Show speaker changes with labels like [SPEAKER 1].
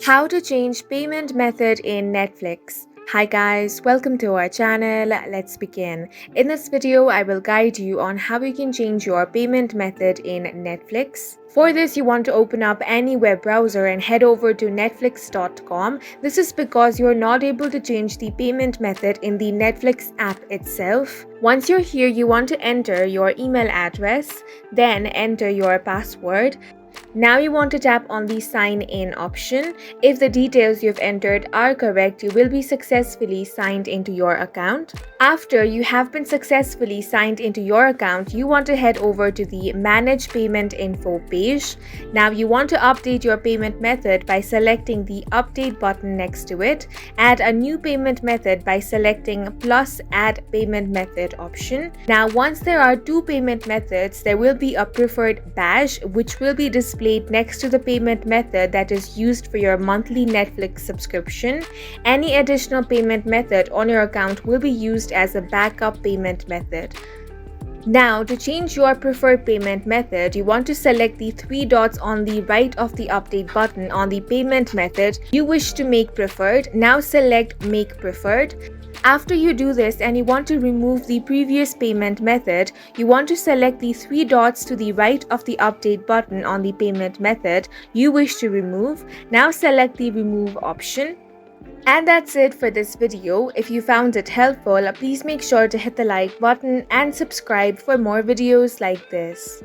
[SPEAKER 1] How to change payment method in Netflix. Hi guys, welcome to our channel. Let's begin. In this video, I will guide you on how you can change your payment method in Netflix. For this, you want to open up any web browser and head over to netflix.com. This is because you're not able to change the payment method in the Netflix app itself. Once you're here, you want to enter your email address, then enter your password. Now you want to tap on the sign in option. If the details you've entered are correct, you will be successfully signed into your account. After you have been successfully signed into your account, you want to head over to the Manage Payment Info page. Now you want to update your payment method by selecting the Update button next to it. Add a new payment method by selecting plus Add Payment Method option. Now once there are two payment methods, there will be a preferred badge which will be displayed next to the payment method that is used for your monthly Netflix subscription. Any additional payment method on your account will be used as a backup payment method. Now, to change your preferred payment method, you want to select the three dots on the right of the update button on the payment method you wish to make preferred. Now select Make Preferred. After you do this and you want to remove the previous payment method, you want to select the three dots to the right of the update button on the payment method you wish to remove. Now select the Remove option. And that's it for this video. If you found it helpful, please make sure to hit the like button and subscribe for more videos like this.